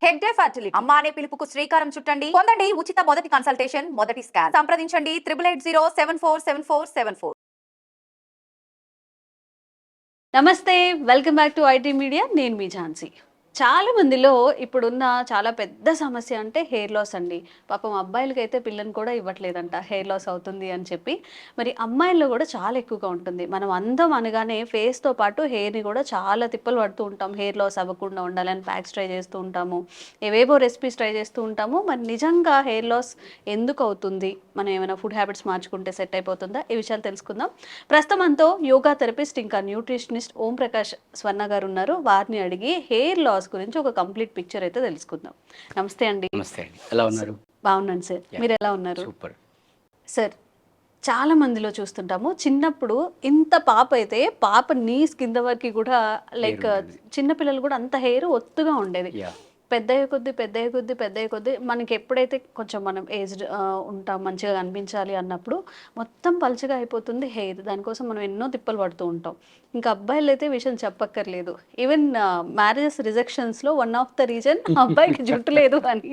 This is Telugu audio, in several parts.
హెగ్డే ఫర్టిలిటీ అమ్మ అనే పిలుపుకు శ్రీకారం చుట్టండి. పొందండి ఉచిత మొదటి కన్సల్టేషన్, మొదటి స్కాన్. సంప్రదించండి 888074474474. నమస్తే, welcome back to IT media. నేను మీ ఝాన్సీ. చాలా మందిలో ఇప్పుడున్న చాలా పెద్ద సమస్య అంటే హెయిర్ లాస్ అండి. పాపం అబ్బాయిలకైతే పిల్లని కూడా ఇవ్వట్లేదంట హెయిర్ లాస్ అవుతుంది అని చెప్పి. మరి అమ్మాయిల్లో కూడా చాలా ఎక్కువగా ఉంటుంది. మనం అందం అనగానే ఫేస్తో పాటు హెయిర్ని కూడా చాలా తిప్పలు పడుతూ ఉంటాం. హెయిర్ లాస్ అవ్వకుండా ఉండాలని ప్యాక్స్ ట్రై చేస్తూ ఉంటాము, ఏవేవో రెసిపీస్ ట్రై చేస్తూ ఉంటాము. మరి నిజంగా హెయిర్ లాస్ ఎందుకు అవుతుంది? మనం ఏమైనా ఫుడ్ హ్యాబిట్స్ మార్చుకుంటే సెట్ అయిపోతుందా? ఈ విషయాలు తెలుసుకుందాం. ప్రస్తుతం మనతో యోగా థెరపిస్ట్ ఇంకా న్యూట్రిషనిస్ట్ ఓం ప్రకాష్ స్వర్ణ గారు ఉన్నారు. వారిని అడిగి హెయిర్ లాస్ గురించి ఒక కంప్లీట్ పిక్చర్ అయితే తెలుసుకుందాం. నమస్తే అండి. నమస్తే అండి, ఎలా ఉన్నారు? బాగున్నాను సార్, మీరు ఎలా ఉన్నారు? సూపర్ సార్, చాలా మందిలో చూస్తుంటాము చిన్నప్పుడు ఇంత పాప అయితే పాప నీస్ కింద వరకు కూడా లైక్ చిన్నపిల్లలు కూడా అంత హెయిర్ ఒత్తుగా ఉండేది. పెద్దయ్యే కొద్దీ మనకి ఎప్పుడైతే కొంచెం మనం ఏజ్డ్ ఉంటాం, మంచిగా కనిపించాలి అన్నప్పుడు మొత్తం పలుచగా అయిపోతుంది హెయిర్. దానికోసం మనం ఎన్నో తిప్పలు పడుతూ ఉంటాం. ఇంకా అబ్బాయిలు అయితే విషయం చెప్పక్కర్లేదు. ఈవెన్ మ్యారేజెస్ రిజెక్షన్స్లో వన్ ఆఫ్ ద రీజన్ అబ్బాయికి జుట్టు లేదు అని.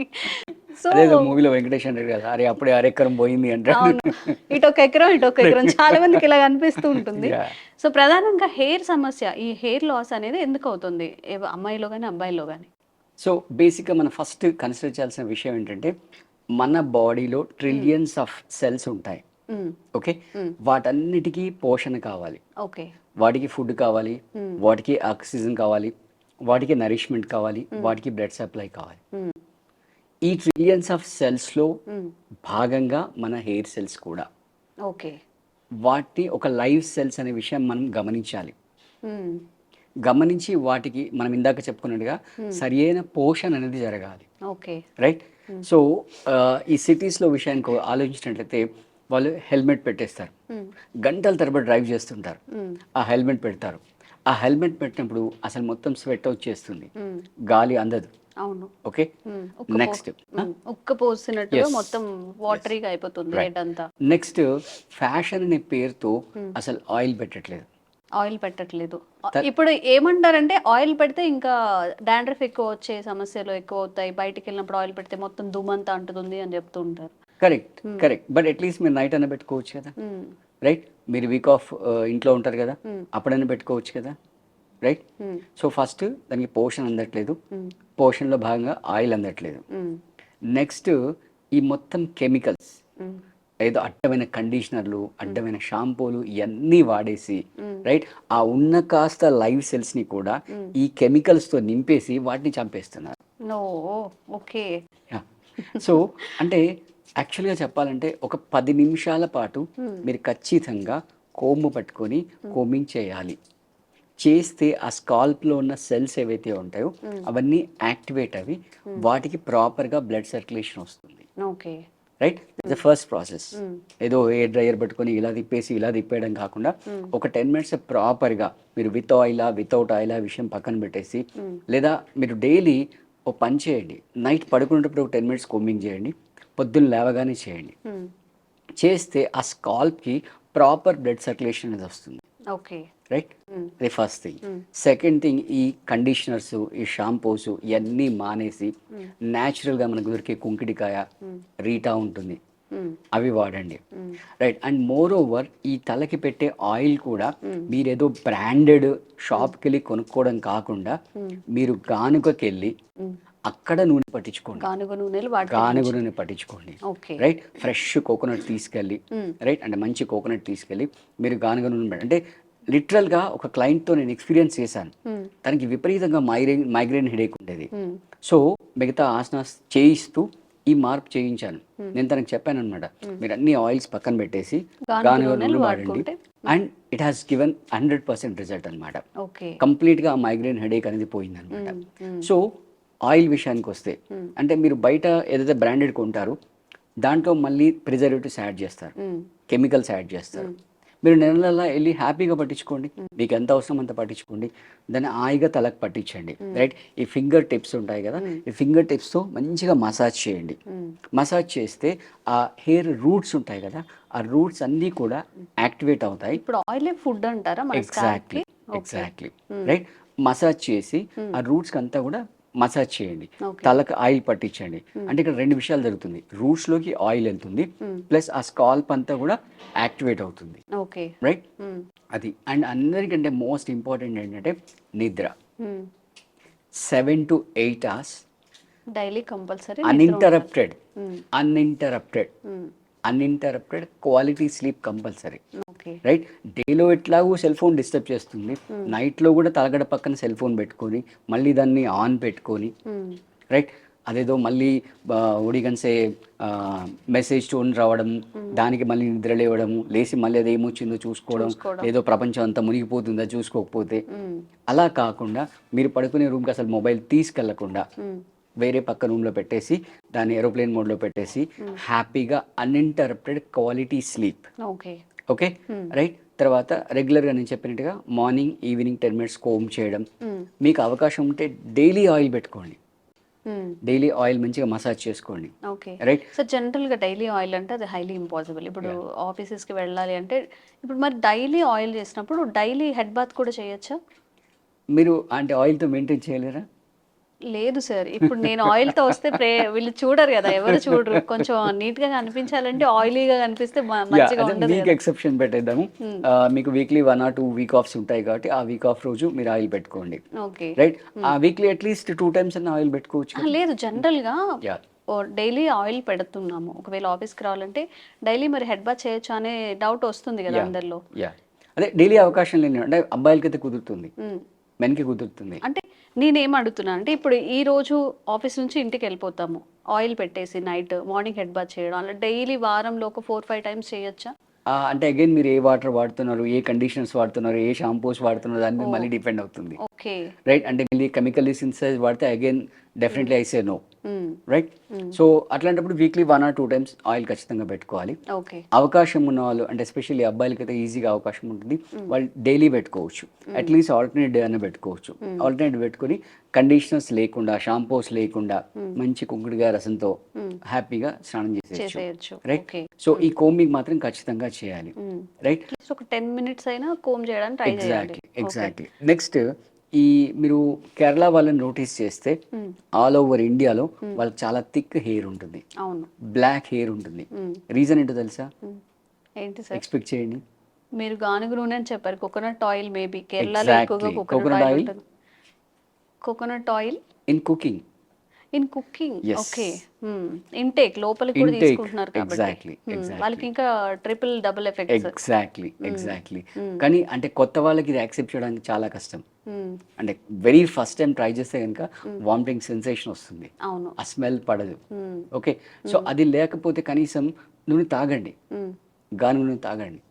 సో మూవీలో వెంకటేష్ అంటారు కదా, అరే అప్పుడే అరెక్కరం పోయింది అంటే. అవును, ఇటొక ఎకరం చాలా మందికి ఇలా అనిపిస్తూ ఉంటుంది. సో ప్రధానంగా హెయిర్ సమస్య, ఈ హెయిర్ లాస్ అనేది ఎందుకు అవుతుంది అమ్మాయిలో కానీ అబ్బాయిలో కానీ? సో బేసిక్గా మనం ఫస్ట్ కన్సిడర్ చేయాల్సిన విషయం ఏంటంటే, మన బాడీలో ట్రిలియన్స్ ఆఫ్ సెల్స్ ఉంటాయి. ఓకే, వాటన్నిటికీ పోషణ కావాలి. ఓకే, వాటికి ఫుడ్ కావాలి, వాటికి ఆక్సిజన్ కావాలి, వాటికి నరిష్మెంట్ కావాలి, వాటికి బ్లడ్ సప్లై కావాలి. ఈ ట్రిలియన్స్ ఆఫ్ సెల్స్లో భాగంగా మన హెయిర్ సెల్స్ కూడా. ఓకే, వాటి ఒక లైవ్ సెల్స్ అనే విషయం మనం గమనించాలి. గమనించి వాటికి మనం ఇందాక చెప్పుకున్నట్టుగా సరి అయిన పోషణ అనేది జరగాలి. Okay, right. సో ఈ సిటీస్లో విషయానికి ఆలోచించినట్లయితే వాళ్ళు హెల్మెట్ పెట్టేస్తారు, గంటల తరబడి డ్రైవ్ చేస్తుంటారు, ఆ హెల్మెట్ పెడతారు. ఆ హెల్మెట్ పెట్టినప్పుడు అసలు మొత్తం స్వెట్ వచ్చేస్తుంది, గాలి అందదు. అవును. ఓకే, నెక్స్ట్ ఉక్క పోసినట్టుగా మొత్తం వాటరీగా అయిపోతుంది హెడ్ అంతా. నెక్స్ట్ ఫ్యాషన్ అనే పేరుతో అసలు ఆయిల్ పెట్టట్లేదు. ఇప్పుడు ఏమంటారంటే ఆయిల్ పెడితే ఇంకా డాండ్రఫ్ ఎక్కువ వచ్చే సమస్యలు ఎక్కువ అవుతాయి, బయటికి వెళ్ళినప్పుడు ఆయిల్ పెడితే మొత్తం దుమ్మంతా అంటుతుంది అని చెప్తూ ఉంటారు. కరెక్ట్. బట్ అట్లీస్ట్ మీరు నైట్ అన్న పెట్టుకోవచ్చు కదా, రైట్? మీరు వీక్ ఆఫ్ ఇంట్లో ఉంటారు కదా, అప్పుడైనా పెట్టుకోవచ్చు కదా, రైట్? సో ఫస్ట్ దానికి పోషణ అందట్లేదు, పోషణలో భాగంగా ఆయిల్ అందట్లేదు. నెక్స్ట్ ఈ మొత్తం కెమికల్స్, ఏదో అడ్డమైన కండిషనర్లు, అడ్డమైన షాంపూలు ఇవన్నీ వాడేసి, రైట్, ఆ ఉన్న కాస్త లైవ్ సెల్స్ని కూడా ఈ కెమికల్స్తో నింపేసి వాటిని చంపేస్తున్నారు. ఓకే. సో అంటే యాక్చువల్గా చెప్పాలంటే ఒక 10 నిమిషాల పాటు మీరు ఖచ్చితంగా కోంబు పట్టుకొని కోమింగ్ చేయాలి. చేస్తే ఆ స్కాల్ప్లో ఉన్న సెల్స్ ఏవైతే ఉంటాయో అవన్నీ యాక్టివేట్ అవి వాటికి ప్రాపర్గా బ్లడ్ సర్క్యులేషన్ వస్తుంది. Okay, right. The first process. ఏదో హెయిర్ డ్రైయర్ పెట్టుకొని ఇలా తిప్పేసి ఇలా తిప్పేయడం కాకుండా ఒక 10 minutes ప్రాపర్గా మీరు విత్ ఆయిలా వితౌట్ ఆయిలా విషయం పక్కన పెట్టేసి, లేదా మీరు డైలీ ఓ పని చేయండి, నైట్ పడుకునేటప్పుడు ఒక 10 minutes కోమింగ్ చేయండి, పొద్దున్న లేవగానే చేయండి. చేస్తే ఆ స్కాల్ప్కి ప్రాపర్ బ్లడ్ సర్క్యులేషన్ అనేది వస్తుంది. Okay, right. అది ఫస్ట్ థింగ్. సెకండ్ థింగ్, ఈ కండిషనర్స్, ఈ షాంపూస్ ఇవన్నీ మానేసి న్యాచురల్గా మనకు దొరికే కుంకిడికాయ, రీటా ఉంటుంది, అవి వాడండి. రైట్. అండ్ మోర్ ఓవర్ ఈ తలకి పెట్టే ఆయిల్ కూడా మీరేదో బ్రాండెడ్ షాప్కి వెళ్ళి కొనుక్కోవడం కాకుండా మీరు గానుగకి వెళ్ళి అక్కడ నూనె పట్టించుకోండి, గానుగ నూనె పట్టించుకోండి. రైట్. ఫ్రెష్ కోకోనట్ తీసుకెళ్ళి, రైట్, అంటే మంచి కోకోనట్ తీసుకెళ్ళి మీరు గానుగ నూనె అంటే లిటరల్గా ఒక క్లయింట్తో నేను ఎక్స్పీరియన్స్ చేశాను. తనకి విపరీతంగా మైగ్రేన్ హెడేక్ ఉండేది. సో మిగతా ఆసనాస్ చేయిస్తూ ఈ మార్పు చేయించాను. నేను తనకు చెప్పాను అనమాట, మీరు అన్ని ఆయిల్స్ పక్కన పెట్టేసి గానుగ నూనె వాడండి, and it has given 100% result అనమాట. కంప్లీట్గా ఆ మైగ్రేన్ హెడేక్ అనేది పోయిందనమాట. సో ఆయిల్ విషయానికి వస్తే, అంటే మీరు బయట ఏదైతే బ్రాండెడ్ కొంటారో దాంట్లో మళ్ళీ ప్రిజర్వేటివ్స్ యాడ్ చేస్తారు, కెమికల్స్ యాడ్ చేస్తారు. మీరు నెలలా వెళ్ళి హ్యాపీగా పట్టించుకోండి, మీకు ఎంత అవసరం అంత పట్టించుకోండి, దాన్ని హాయిగా తలకు పట్టించండి. రైట్. ఈ ఫింగర్ టిప్స్ ఉంటాయి కదా, ఈ ఫింగర్ టిప్స్తో మంచిగా మసాజ్ చేయండి. మసాజ్ చేస్తే ఆ హెయిర్ రూట్స్ ఉంటాయి కదా, ఆ రూట్స్ అన్నీ కూడా యాక్టివేట్ అవుతాయి. ఇప్పుడు ఆయిల్ ఫుడ్ అంటారా? ఎగ్జాక్ట్లీ. రైట్. మసాజ్ చేసి ఆ రూట్స్కి అంతా కూడా మసాజ్ చేయండి, Okay. తలకు ఆయిల్ పట్టించండి. అంటే ఇక్కడ రెండు విషయాలు జరుగుతుంది, రూట్స్లోకి ఆయిల్ వెళ్తుంది, ప్లస్ ఆ స్కాల్ప్ అంతా కూడా యాక్టివేట్ అవుతుంది, ఓకే. రైట్? అది. అండ్ అందరికంటే మోస్ట్ ఇంపార్టెంట్ ఏంటంటే నిద్ర. 7 to 8 hours daily compulsory uninterrupted quality sleep compulsory, okay. Right? డేలో ఎట్లాగూ సెల్ ఫోన్ డిస్టర్బ్ చేస్తుంది, నైట్లో కూడా తలగడ పక్కన సెల్ ఫోన్ పెట్టుకొని మళ్ళీ దాన్ని ఆన్ పెట్టుకొని, రైట్? అదేదో మళ్ళీ ఒడిగన్సే మెసేజ్ టోన్ రావడం, దానికి మళ్ళీ నిద్ర లేవడము, లేచి మళ్ళీ అది ఏమొచ్చిందో చూసుకోవడం, ఏదో ప్రపంచం అంతా మునిగిపోతుందా చూసుకోకపోతే. అలా కాకుండా మీరు పడుకునే రూమ్కి అసలు మొబైల్ తీసుకెళ్లకుండా వేరే పక్క రూమ్లో పెట్టేసి దాన్ని ఏరోప్లేన్ మోడ్లో పెట్టేసి హ్యాపీగా uninterrupted quality sleep, okay. Okay, right? తర్వాత రెగ్యులర్గా నేను చెప్పినట్టుగా మార్నింగ్ ఈవినింగ్ 10 minutes కోమ్ చేయడం, మీకు అవకాశం ఉంటే డైలీ ఆయిల్ పెట్టుకోండి, డైలీ ఆయిల్ మంచిగా మసాజ్ చేసుకోండి, ఓకే. రైట్? సో జనరల్గా డైలీ ఆయిల్ అంటే అది హైలీ ఇంపాసిబుల్. ఇప్పుడు ఆఫీసెస్కి వెళ్ళాలి అంటే ఇప్పుడు మరి డైలీ ఆయిల్ చేసినప్పుడు డైలీ హెడ్ బాత్ కూడా చేయొచ్చా? మీరు అంటే ఆయిల్తో మెయింటైన్ చేయలేరా? లేదు సార్, ఇప్పుడు నేను ఆయిల్తో వస్తే వీళ్ళు చూడరు కదా, ఎవరు చూడరు. కొంచెం నీట్గా కనిపించాలంటే ఆయిలీగా కనిపిస్తే మంచిగా ఉండదు మీకు కదా. ఎక్సెప్షన్ పెట్టేద్దాము. మీకు వీక్లీ 1 or 2 వీక్ ఆఫ్స్ ఉంటాయి కాబట్టి ఆ వీక్ ఆఫ్ రోజు మీరు ఆయిల్ పెట్టుకోండి, ఓకే. రైట్? ఆ వీక్లీ అట్లీస్ట్ 2 times అన్న ఆయిల్ పెట్టుకోవచ్చు. లేదు, జనరల్గా Yeah. డైలీ ఆయిల్ పెడుతున్నాము, ఒకవేళ ఆఫీస్కి రావాలంటే డైలీ మరి హెడ్ బాత్ చేయొచ్చా అనే డౌట్ వస్తుంది కదా అందరిలో. యా, అదే డైలీ అవకాశం లేని అంటే అబ్బాయిలకైతే కుదురుతుంది, మెన్కి కుదురుతుంది. అంటే నేనేం అడుగుతున్నా అంటే ఇప్పుడు ఈ రోజు ఆఫీస్ నుంచి ఇంటికి వెళ్ళిపోతాము, ఆయిల్ పెట్టేసి నైట్ మార్నింగ్ హెడ్ బాత్ చేయడం, అలా డైలీ వారంలో ఒక 4-5 times చేయొచ్చా? అంటే అగైన్ మీరు ఏ వాటర్ వాడుతున్నారు, ఏ కండిషనర్స్ వాడుతున్నారు, ఏ షాంపూస్ వాడుతున్నారు, దాని మీద మళ్ళీ డిపెండ్ అవుతుంది, ఓకే. రైట్? అంటే మళ్ళీ కెమికల్లీ సింథసైజ్ వాడితే again definitely I say no, right? So అట్లాంటప్పుడు వీక్లీ 1 or 2 times ఆయిల్ ఖచ్చితంగా పెట్టుకోవాలి. ఓకే. అవకాశం ఉన్న వాళ్ళు అంటే ఎస్పెషల్లీ అబ్బాయిలకి అయితే ఈజీగా అవకాశం ఉంటుంది, వాళ్ళు డైలీ పెట్టుకోవచ్చు, అట్లీస్ట్ ఆల్టర్నేట్ డే అన్న పెట్టుకోవచ్చు. ఆల్టర్నేట్ పెట్టుకొని కండిషనర్స్ లేకుండా, షాంపూస్ లేకుండా మంచి కుంకుడుగా రసంతో హ్యాపీగా స్నానం చేసేయచ్చు, రైట్? సో ఈ కోమింగ్ మాత్రం ఖచ్చితంగా చేయాలి, రైట్? ఒక 10 minutes అయినా కోమ్ చేయడానికి ట్రై చేయాలి. ఎగ్జాక్ట్లీ. నెక్స్ట్ ఈ మీరు కేరళ వాళ్ళని నోటీస్ చేస్తే ఆల్ ఓవర్ ఇండియాలో వాళ్ళకి చాలా థిక్ హెయిర్ ఉంటుంది, అవును, బ్లాక్ హెయిర్ ఉంటుంది. రీజన్ ఏంటో తెలుసా? ఏంటి సార్? ఎక్స్పెక్ట్ చేయండి. మీరు గానుగ నూనె అని చెప్పారు, కోకోనట్ ఆయిల్, మేబీ కేరళలో ఎక్కువగా కోకోనట్ ఆయిల్ ఉంటుంది. Coconut oil in cooking, in cooking, Yes. Okay. Intake లోపలికి కూడా తీసుకుంటున్నారు కాబట్టి వాళ్ళకి ఇంకా ట్రిపుల్ డబుల్ ఎఫెక్ట్స్. ఎగ్జాక్ట్లీ. కానీ అంటే కొత్త వాళ్ళకి ఇది యాక్సెప్ట్ చేయడానికి చాలా కష్టం. అంటే వెరీ ఫస్ట్ టైం ట్రై చేస్తే కనుక వామిటింగ్ సెన్సేషన్ వస్తుంది, అవును, ఆ స్మెల్ పడదు, ఓకే? సో అది లేకపోతే కనీసం నూనె తాగండి, గానుగ నూనె తాగండి,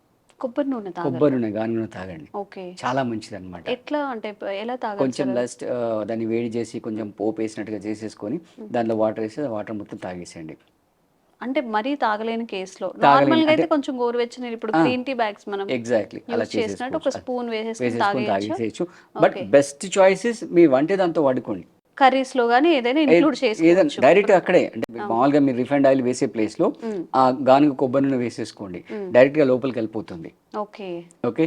కొబ్బరి నూనె కొబ్బరి నూనె, గానుగ నూనె తాగండి, ఓకే, చాలా మంచిది అనమాట. ఎట్లా అంటే ఎలా తాగాలి? కొంచెం లస్ట్ దాన్ని వేడి చేసి కొంచెం పోపు వేసినట్టుగా చేసేసుకొని దాంట్లో వాటర్ వేసి ఆ వాటర్ మొత్తం తాగేసేయండి. అంటే మరీ తాగలేని కేసులో నార్మల్ గా అయితే కొంచెం గోరువెచ్చని ఇప్పుడు గ్రీన్ టీ బ్యాగ్స్ మనం ఎగ్జాక్ట్లీ అలా చేసినట్టు ఒక స్పూన్ వేసేసుకొని తాగేసేయచ్చు. బట్ బెస్ట్ చాయిసెస్ మీ వంటే దాంతో వాడుకోండి, కర్రీస్ లో గానీ ఏదైనా ఇంక్లూడ్ చేసుకోవచ్చు డైరెక్ట్ అక్కడే. అంటే మామూలుగా మీరు రిఫైండ్ ఆయిల్ వేసే ప్లేస్ లో ఆ గానుగ కొబ్బరి నూనె వేసేసుకోండి, డైరెక్ట్ గా లోపలికి వెళ్ళిపోతుంది, ఓకే. Okay,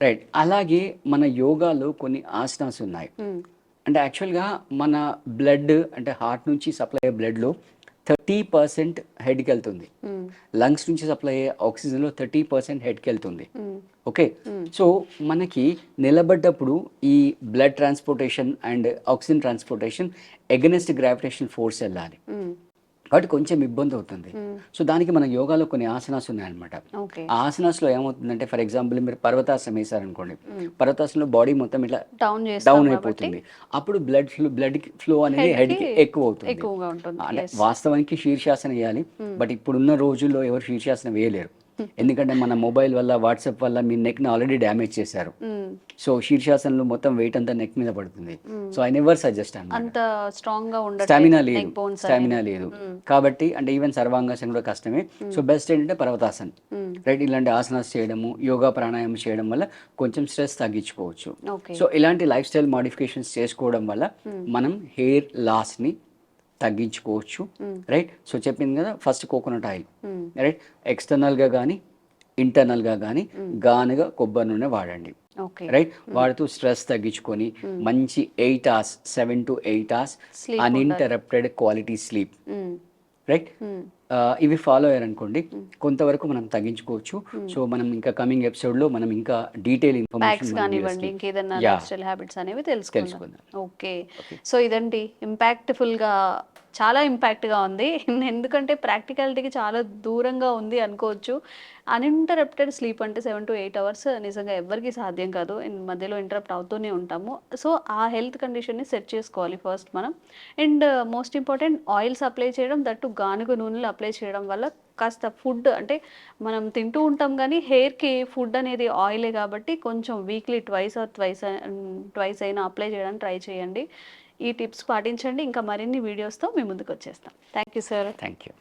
right? అలాగే మన యోగాలో కొన్ని ఆసనాస్ ఉన్నాయి. అంటే యాక్చువల్గా మన బ్లడ్ అంటే హార్ట్ నుంచి సప్లై అయ్యే బ్లడ్లో 30% హెడ్కి వెళ్తుంది, లంగ్స్ నుంచి సప్లై అయ్యే ఆక్సిజన్లో 30% హెడ్కి వెళ్తుంది, ఓకే? సో మనకి నిలబడ్డప్పుడు ఈ blood transportation and oxygen transportation against gravitation force వెళ్ళాలి, కాబట్టి కొంచెం ఇబ్బంది అవుతుంది. సో దానికి మన యోగాలో కొన్ని ఆసనాస్ ఉన్నాయన్నమాట. ఆ ఆసనాస్లో ఏమవుతుందంటే, ఫర్ ఎగ్జాంపుల్ మీరు పర్వతాసనం వేసారనుకోండి, పర్వతాసనంలో బాడీ మొత్తం ఇట్లా డౌన్ అయిపోతుంది, అప్పుడు బ్లడ్ ఫ్లో అనేది హెడ్కి ఎక్కువ అవుతుంది. అంటే వాస్తవానికి శీర్షాసనం వేయాలి, బట్ ఇప్పుడున్న రోజుల్లో ఎవరు శీర్షాసనం వేయలేరు, ఎందుకంటే మన మొబైల్ వల్ల, వాట్సాప్ వల్ల మీ నెక్ని ఆల్రెడీ డ్యామేజ్ చేశారు. సో శీర్షాసనంలో మొత్తం వెయిట్ అంతా నెక్ మీద పడుతుంది. సో ఐ నెవర్ సజెస్ట్ అంత స్ట్రాంగ్ గా స్టామినా లేదు కాబట్టి, అంటే ఈవెన్ సర్వాంగాసనం కూడా కష్టమే. సో బెస్ట్ ఏంటంటే పర్వతాసనం, రైట్? ఇలాంటి ఆసనాస్ చేయడము, యోగా ప్రాణాయామం చేయడం వల్ల కొంచెం స్ట్రెస్ తగ్గించుకోవచ్చు. సో ఇలాంటి లైఫ్ స్టైల్ మోడిఫికేషన్స్ చేసుకోవడం వల్ల మనం హెయిర్ లాస్ని తగ్గించుకోవచ్చు, రైట్? సో చెప్పింది కదా, ఫస్ట్ కోకోనట్ ఆయిల్, రైట్? ఎక్స్టర్నల్గా కానీ ఇంటర్నల్గా కానీ గానుగ కొబ్బరి నూనె వాడండి, ఓకే. రైట్. వాడుతూ స్ట్రెస్ తగ్గించుకొని మంచి 8 hours 7 to 8 hours Sleep uninterrupted quality sleep, right. ఇవి ఫాలో అయ్యారనుకోండి కొంతవరకు మనం తగ్గించుకోవచ్చు. సో మనం ఇంకా కమింగ్ ఎపిసోడ్లో మనం ఇంకా డీటెయిల్ ప్యాక్స్ కానివ్వండి ఇన్ఫర్మేషన్ ఇంకేదన్నా లైఫ్ స్టైల్ హ్యాబిట్స్ అనేవి తెలుసుకుందాం. తెలుసుకుందాం. ఓకే. సో ఇదండి ఇంపాక్ట్ఫుల్గా, చాలా ఇంపాక్ట్గా ఉంది. ఎందుకంటే ప్రాక్టికాలిటీకి చాలా దూరంగా ఉంది అనుకోవచ్చు. అన్ఇంటరప్టెడ్ స్లీప్ అంటే 7 to 8 అవర్స్ నిజంగా ఎవరికి సాధ్యం కాదు. మధ్యలో ఇంటరప్ట్ అవుతూనే ఉంటాము. సో ఆ హెల్త్ కండిషన్ని సెట్ చేసుకోవాలి ఫస్ట్ మనం. And most important oils apply చేయడం, దట్టు గానుగ నూనెలు అప్లై చేయడం వల్ల కాస్త ఫుడ్ అంటే మనం తింటూ ఉంటాం కానీ హెయిర్కి ఫుడ్ అనేది ఆయిలే కాబట్టి కొంచెం వీక్లీ ట్వైస్ అయినా అప్లై చేయడానికి ట్రై చేయండి. ఈ టిప్స్ పాటించండి. ఇంకా మరిన్ని వీడియోస్తో మీ ముందుకు వచ్చేస్తాం. Thank you sir. Thank you.